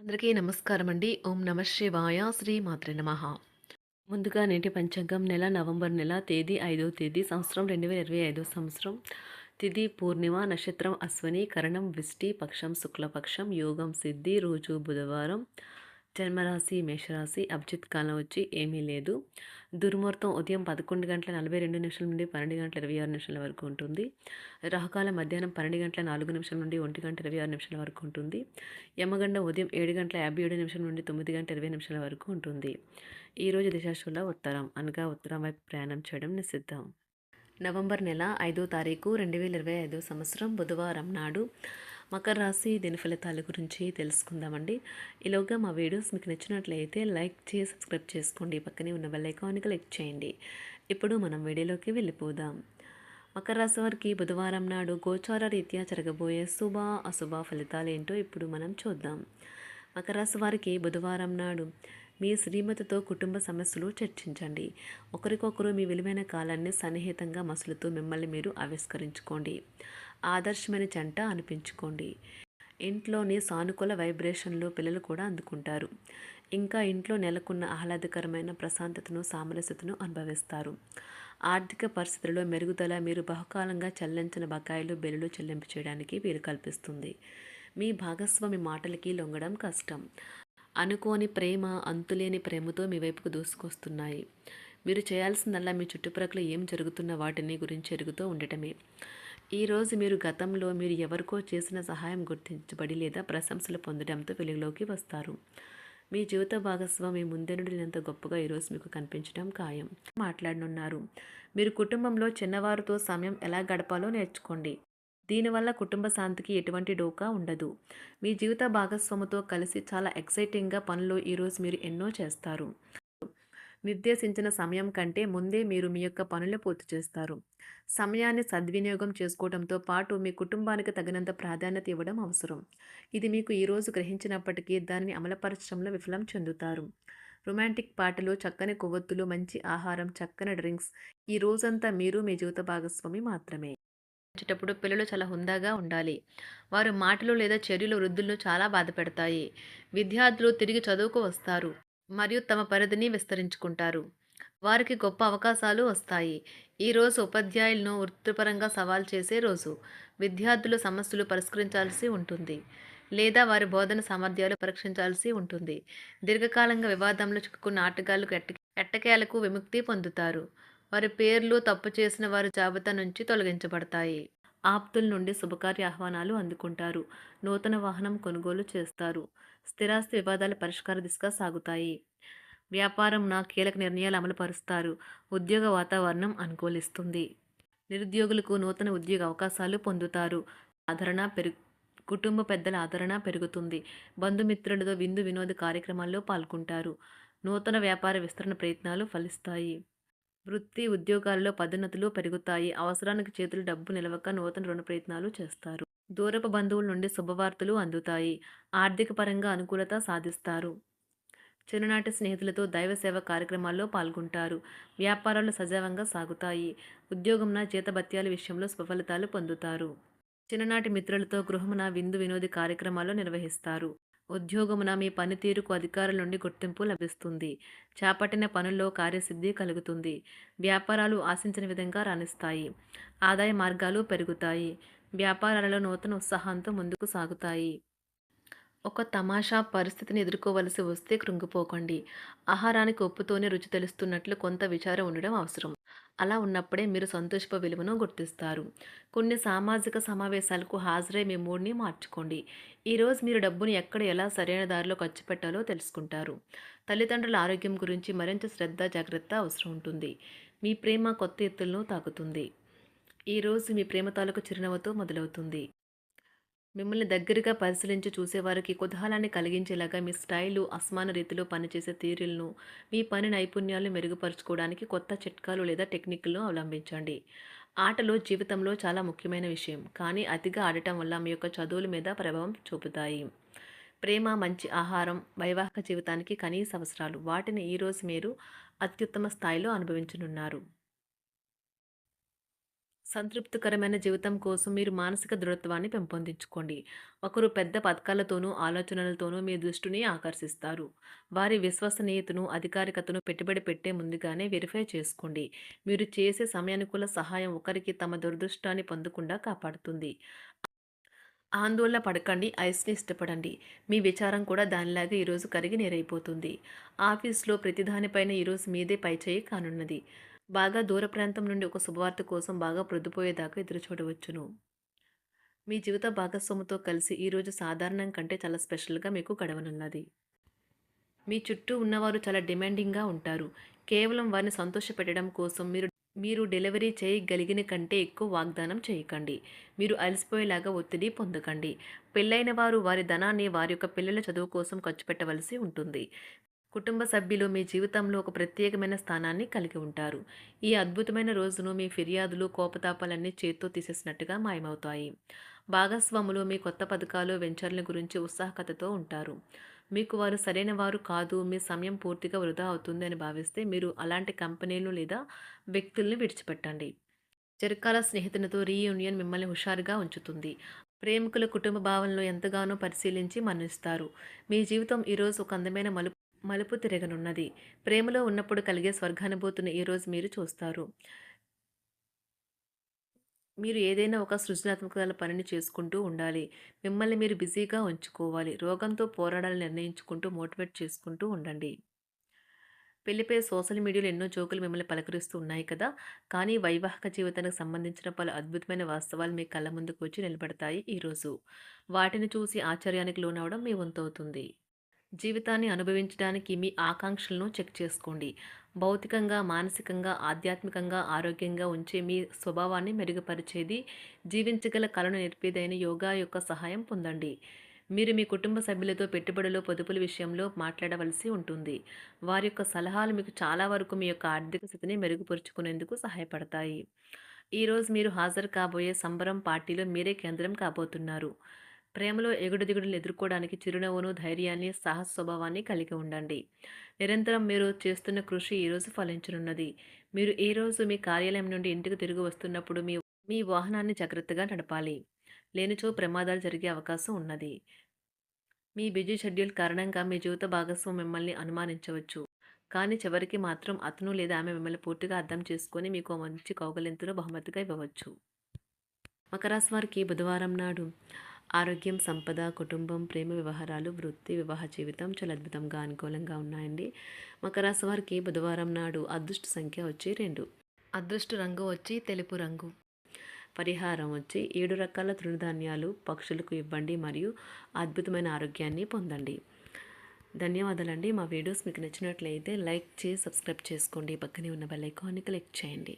అందరికీ నమస్కారం అండి. ఓం నమ శివాయ. శ్రీ మాత్రే నమః. ముందుగా నేటి పంచాంగం నెల నవంబర్ నెల తేదీ 5వ తేదీ సంవత్సరం 2025 సంవత్సరం. తిథి పూర్ణిమ, నక్షత్రం అశ్వని, కరణం విష్టి, పక్షం శుక్లపక్షం, యోగం సిద్ధి, రోజు బుధవారం. జన్మరాశి మేషరాశి. అభిజిత్ కాలం వచ్చి ఏమీ లేదు. దుర్ముహూర్తం ఉదయం 11:42 నుండి 12:26 వరకు ఉంటుంది. రాహుకాలం మధ్యాహ్నం 12:04 నుండి 1:26 వరకు ఉంటుంది. యమగండం ఉదయం 7:57 నుండి 9:20 వరకు ఉంటుంది. ఈరోజు దిశాశూల ఉత్తరం అనగా ఉత్తరం వైపు ప్రయాణం చేయడం నిషిద్ధం. నవంబర్ నెల 5వ తారీఖు 2025 సంవత్సరం బుధవారం నాడు మకర రాశి దీని ఫలితాల గురించి తెలుసుకుందామండి. ఈలోగా మా వీడియోస్ మీకు నచ్చినట్లయితే లైక్ చేసి సబ్స్క్రైబ్ చేసుకోండి. పక్కనే ఉన్న బెల్ ఐకాన్ని క్లిక్ చేయండి. ఇప్పుడు మనం వీడియోలోకి వెళ్ళిపోదాం. మకర రాశి వారికి బుధవారం నాడు గోచార రీత్యా జరగబోయే శుభ అశుభ ఫలితాలు ఏంటో ఇప్పుడు మనం చూద్దాం. మకర రాశి వారికి బుధవారం నాడు మీ శ్రీమతితో కుటుంబ సమస్యలు చర్చించండి. ఒకరికొకరు మీ విలువైన కాలాన్ని సన్నిహితంగా మసులుతూ మిమ్మల్ని మీరు ఆవిష్కరించుకోండి. ఆదర్శమైన జంట అనిపించుకోండి. ఇంట్లోని సానుకూల వైబ్రేషన్లు పిల్లలు కూడా అందుకుంటారు. ఇంకా ఇంట్లో నెలకొన్న ఆహ్లాదకరమైన ప్రశాంతతను సామరస్యతను అనుభవిస్తారు. ఆర్థిక పరిస్థితుల్లో మెరుగుదల మీరు బహుకాలంగా చెల్లించిన బకాయిలు బిల్లులు చెల్లింపు చేయడానికి వీలు కల్పిస్తుంది. మీ భాగస్వామి మాటలకి లొంగడం కష్టం. అనుకోని ప్రేమ అంతులేని ప్రేమతో మీ వైపుకు దూసుకొస్తున్నాయి. మీరు చేయాల్సిందల్లా మీ చుట్టుప్రక్కల ఏం జరుగుతున్న వాటిని గురించి ఎరుగుతూ ఉండటమే. ఈరోజు మీరు గతంలో మీరు ఎవరికో చేసిన సహాయం గుర్తించబడి లేదా ప్రశంసలు పొందడంతో వెలుగులోకి వస్తారు. మీ జీవిత భాగస్వామి ముందెనుడు లేనంత గొప్పగా ఈరోజు మీకు కనిపించడం ఖాయం. మాట్లాడనున్నారు. మీరు కుటుంబంలో చిన్నవారితో సమయం ఎలా గడపాలో నేర్చుకోండి. దీనివల్ల కుటుంబ శాంతికి ఎటువంటి డోకా ఉండదు. మీ జీవిత భాగస్వామితో కలిసి చాలా ఎక్సైటింగ్గా పనులు ఈరోజు మీరు ఎన్నో చేస్తారు. నిర్దేశించిన సమయం కంటే ముందే మీరు మీ యొక్క పనులు పూర్తి చేస్తారు. సమయాన్ని సద్వినియోగం చేసుకోవడంతో పాటు మీ కుటుంబానికి తగినంత ప్రాధాన్యత ఇవ్వడం అవసరం. ఇది మీకు ఈరోజు గ్రహించినప్పటికీ దానిని అమలుపరచడంలో విఫలం చెందుతారు. రొమాంటిక్ పాటలు, చక్కని కొవ్వొత్తులు, మంచి ఆహారం, చక్కని డ్రింక్స్ ఈ రోజంతా మీరు మీ జీవిత భాగస్వామి మాత్రమే. వచ్చేటప్పుడు పిల్లలు చాలా హుందాగా ఉండాలి. వారి మాటలు లేదా చర్యలు వృద్ధులను చాలా బాధపెడతాయి. విద్యార్థులు తిరిగి చదువుకు వస్తారు మరియు తమ పరిధిని విస్తరించుకుంటారు. వారికి గొప్ప అవకాశాలు వస్తాయి. ఈరోజు ఉపాధ్యాయులను వృత్తిపరంగా సవాల్ చేసే రోజు. విద్యార్థులు సమస్యలు పరిష్కరించాల్సి ఉంటుంది లేదా వారి బోధన సామర్థ్యాలు పరీక్షించాల్సి ఉంటుంది. దీర్ఘకాలంగా వివాదంలో చిక్కుకున్న ఆటగాళ్లకు ఎట్టకేలకు విముక్తి పొందుతారు. వారి పేర్లు తప్పు చేసిన వారి జాబితా నుంచి తొలగించబడతాయి. ఆప్తుల నుండి శుభకార్య ఆహ్వానాలు అందుకుంటారు. నూతన వాహనం కొనుగోలు చేస్తారు. స్థిరాస్తి వివాదాల పరిష్కార దిశగా సాగుతాయి. వ్యాపారంన కీలక నిర్ణయాలు అమలు పరుస్తారు. ఉద్యోగ వాతావరణం అనుకూలిస్తుంది. నిరుద్యోగులకు నూతన ఉద్యోగ అవకాశాలు పొందుతారు. ఆదరణ కుటుంబ పెద్దల ఆదరణ పెరుగుతుంది. బంధుమిత్రులతో విందు వినోద కార్యక్రమాల్లో పాల్గొంటారు. నూతన వ్యాపార విస్తరణ ప్రయత్నాలు ఫలిస్తాయి. వృత్తి ఉద్యోగాల్లో పదోన్నతులు పెరుగుతాయి. అవసరానికి చేతులు డబ్బు నిలవక నూతన రుణ ప్రయత్నాలు చేస్తారు. దూరపు బంధువుల నుండి శుభవార్తలు అందుతాయి. ఆర్థిక పరంగా అనుకూలత సాధిస్తారు. చిన్ననాటి స్నేహితులతో దైవ సేవ కార్యక్రమాల్లో పాల్గొంటారు. వ్యాపారాలు సజావంగా సాగుతాయి. ఉద్యోగంన జీతభత్యాల విషయంలో స్వఫలితాలు పొందుతారు. చిన్ననాటి మిత్రులతో గృహమున విందు వినోది కార్యక్రమాలు నిర్వహిస్తారు. ఉద్యోగమున మీ పనితీరుకు అధికారుల నుండి గుర్తింపు లభిస్తుంది. చేపట్టిన పనుల్లో కార్యసిద్ధి కలుగుతుంది. వ్యాపారాలు ఆశించిన విధంగా రాణిస్తాయి. ఆదాయ మార్గాలు పెరుగుతాయి. వ్యాపారాలలో నూతన ఉత్సాహంతో ముందుకు సాగుతాయి. ఒక తమాషా పరిస్థితిని ఎదుర్కోవలసి వస్తే కృంగిపోకండి. ఆహారానికి ఉప్పుతోనే రుచి తెలుస్తున్నట్లు కొంత విచారం ఉండడం అవసరం. అలా ఉన్నప్పుడే మీరు సంతోషపు విలువను గుర్తిస్తారు. కొన్ని సామాజిక సమావేశాలకు హాజరై మీ మూడ్ని మార్చుకోండి. ఈరోజు మీరు డబ్బును ఎక్కడ ఎలా సరైన దారిలో ఖర్చు పెట్టాలో తెలుసుకుంటారు. తల్లిదండ్రుల ఆరోగ్యం గురించి మరింత శ్రద్ధ జాగ్రత్త అవసరం ఉంటుంది. మీ ప్రేమ కొత్త ఎత్తులను తాకుతుంది. ఈరోజు మీ ప్రేమ తాలూకు చిరునవ్వుతో మొదలవుతుంది. మిమ్మల్ని దగ్గరగా పరిశీలించి చూసేవారికి కుతూహలాన్ని కలిగించేలాగా మీ స్టైలు, అసమాన రీతిలో పనిచేసే తీరులను, మీ పని నైపుణ్యాలను మెరుగుపరుచుకోవడానికి కొత్త చిట్కాలు లేదా టెక్నిక్లను అవలంబించండి. ఆటలు జీవితంలో చాలా ముఖ్యమైన విషయం, కానీ అతిగా ఆడటం వల్ల మీ యొక్క చదువుల మీద ప్రభావం చూపుతాయి. ప్రేమ, మంచి ఆహారం, వైవాహిక జీవితానికి కనీస అవసరాలు. వాటిని ఈరోజు మీరు అత్యుత్తమ స్థాయిలో అనుభవించనున్నారు. సంతృప్తికరమైన జీవితం కోసం మీరు మానసిక దృఢత్వాన్ని పెంపొందించుకోండి. ఒకరు పెద్ద పథకాలతోనూ, ఆలోచనలతోనూ మీ దృష్టిని ఆకర్షిస్తారు. వారి విశ్వసనీయతను, అధికారికతను పెట్టుబడి పెట్టే ముందుగానే వెరిఫై చేసుకోండి. మీరు చేసే సమయానుకూల సహాయం ఒకరికి తమ దురదృష్టాన్ని పొందకుండా కాపాడుతుంది. ఆందోళన పడకండి, ఐస్‌ని ఇష్టపడండి. మీ విచారం కూడా దానిలాగే ఈరోజు కరిగి నీరైపోతుంది. ఆఫీస్‌లో ప్రతి దానిపైన ఈరోజు మీదే పైచేయి కానున్నది. బాగా దూర ప్రాంతం నుండి ఒక శుభవార్త కోసం బాగా ప్రొద్దుపోయేదాకా ఎదురుచూడవచ్చును. మీ జీవిత భాగస్వామితో కలిసి ఈరోజు సాధారణం కంటే చాలా స్పెషల్‌గా మీకు గడవనున్నది. మీ చుట్టూ ఉన్నవారు చాలా డిమాండింగ్‌గా ఉంటారు. కేవలం వారిని సంతోషపెట్టడం కోసం మీరు డెలివరీ చేయగలిగిన కంటే ఎక్కువ వాగ్దానం చేయకండి. మీరు అలసిపోయేలాగా ఒత్తిడి పొందకండి. పెళ్లైన వారు వారి ధనాన్ని వారి యొక్క పిల్లల చదువు కోసం ఖర్చు పెట్టవలసి ఉంటుంది. కుటుంబ సభ్యులు మీ జీవితంలో ఒక ప్రత్యేకమైన స్థానాన్ని కలిగి ఉంటారు. ఈ అద్భుతమైన రోజును మీ ఫిర్యాదులు, కోపతాపాలన్నీ చేత్తో తీసేసినట్టుగా మాయమవుతాయి. భాగస్వాములు మీ కొత్త పథకాలు, వెంచర్ల గురించి ఉత్సాహకతతో ఉంటారు. మీకు వారు సరైన వారు కాదు, మీ సమయం పూర్తిగా వృధా అవుతుంది అని భావిస్తే మీరు అలాంటి కంపెనీలు లేదా వ్యక్తుల్ని విడిచిపెట్టండి. చిరకాల స్నేహితునితో రీయూనియన్ మిమ్మల్ని హుషారుగా ఉంచుతుంది. ప్రేమికుల కుటుంబ భావనలు ఎంతగానో పరిశీలించి మన్నిస్తారు. మీ జీవితం ఈరోజు ఒక అందమైన మలుపు తిరగనున్నది. ప్రేమలో ఉన్నప్పుడు కలిగే స్వర్గానుభూతిని ఈరోజు మీరు చూస్తారు. మీరు ఏదైనా ఒక సృజనాత్మకతల పనిని చేసుకుంటూ ఉండాలి. మిమ్మల్ని మీరు బిజీగా ఉంచుకోవాలి. రోగంతో పోరాడాలని నిర్ణయించుకుంటూ మోటివేట్ చేసుకుంటూ ఉండండి. పెళ్లిపై సోషల్ మీడియాలో ఎన్నో జోకులు మిమ్మల్ని పలకరిస్తూ ఉన్నాయి కదా! కానీ వైవాహిక జీవితానికి సంబంధించిన పలు అద్భుతమైన వాస్తవాలు మీ కళ్ళ ముందుకు వచ్చి నిలబడతాయి ఈరోజు. వాటిని చూసి ఆశ్చర్యానికి లోనవ్వడం మీ వంతవుతుంది. జీవితాన్ని అనుభవించడానికి మీ ఆకాంక్షలను చెక్ చేసుకోండి. భౌతికంగా, మానసికంగా, ఆధ్యాత్మికంగా ఆరోగ్యంగా ఉంచే మీ స్వభావాన్ని మెరుగుపరిచేది, జీవించగల కళను నేర్పేదైన యోగా యొక్క సహాయం పొందండి. మీరు మీ కుటుంబ సభ్యులతో పెట్టుబడులు, పొదుపుల విషయంలో మాట్లాడవలసి ఉంటుంది. వారి యొక్క సలహాలు మీకు చాలా వరకు మీ యొక్క ఆర్థిక స్థితిని మెరుగుపరుచుకునేందుకు సహాయపడతాయి. ఈరోజు మీరు హాజరు కాబోయే సంబరం పార్టీలో మీరే కేంద్రం కాబోతున్నారు. ప్రేమలో ఎగుడుదిగుడులు ఎదుర్కోవడానికి చిరునవ్వును, ధైర్యాన్ని, సాహస స్వభావాన్ని కలిగి ఉండండి. నిరంతరం మీరు చేస్తున్న కృషి ఈరోజు ఫలించనున్నది. మీరు ఈరోజు మీ కార్యాలయం నుండి ఇంటికి తిరిగి వస్తున్నప్పుడు మీ మీ వాహనాన్ని జాగ్రత్తగా నడపాలి. లేనిచో ప్రమాదాలు జరిగే అవకాశం ఉన్నది. మీ బిజీ షెడ్యూల్ కారణంగా మీ జీవిత భాగస్వామి మిమ్మల్ని అనుమానించవచ్చు. కానీ చివరికి మాత్రం అతను లేదా ఆమె మిమ్మల్ని పూర్తిగా అర్థం చేసుకొని మీకు ఓ మంచి కౌగిలింతను బహుమతిగా ఇవ్వవచ్చు. మకర రాశి వారికి బుధవారం నాడు ఆరోగ్యం, సంపద, కుటుంబం, ప్రేమ వ్యవహారాలు, వృత్తి, వివాహ జీవితం చాలా అద్భుతంగా అనుకూలంగా ఉన్నాయండి. మకర రాశి వారికి బుధవారం నాడు అదృష్ట సంఖ్య వచ్చి 2. అదృష్ట రంగు వచ్చి తెలుపు రంగు. పరిహారం వచ్చి 7 రకాల తృణధాన్యాలు పక్షులకు ఇవ్వండి మరియు అద్భుతమైన ఆరోగ్యాన్ని పొందండి. ధన్యవాదాలండి. మా వీడియోస్ మీకు నచ్చినట్లయితే లైక్ చేసి సబ్స్క్రైబ్ చేసుకోండి. పక్కనే ఉన్న బెల్ ఐకాన్ని క్లిక్ చేయండి.